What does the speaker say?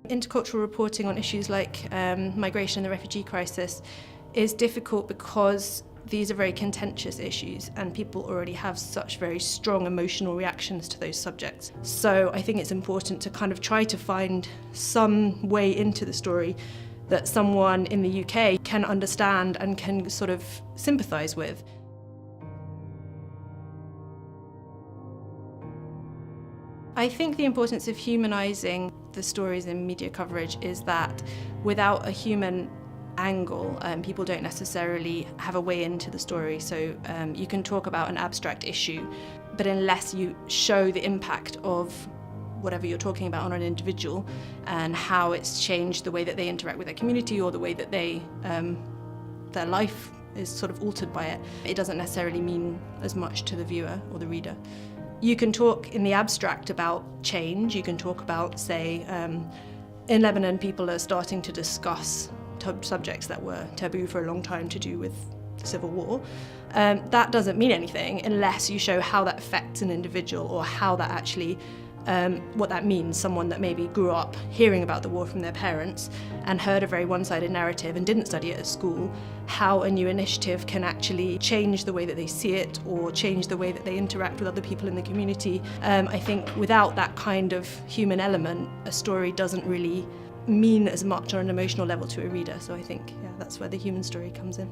Intercultural reporting on issues like migration and the refugee crisis is difficult because these are very contentious issues and people already have such very strong emotional reactions to those subjects. So I think it's important to kind of try to find some way into the story that someone in the UK can understand and can sort of sympathise with. I think the importance of humanising the stories in media coverage is that without a human angle, people don't necessarily have a way into the story. So you can talk about an abstract issue, but unless you show the impact of whatever you're talking about on an individual and how it's changed the way that they interact with their community or the way that they their life is sort of altered by it, it doesn't necessarily mean as much to the viewer or the reader. You can talk in the abstract about change. You can talk about, say, in Lebanon, people are starting to discuss subjects that were taboo for a long time to do with the civil war. That doesn't mean anything unless you show how that affects an individual or how that actually, what that means. Someone that maybe grew up hearing about the war from their parents and heard a very one-sided narrative and didn't study it at school, how a new initiative can actually change the way that they see it or change the way that they interact with other people in the community. I think without that kind of human element, a story doesn't really mean as much on an emotional level to a reader. So I think, yeah, that's where the human story comes in.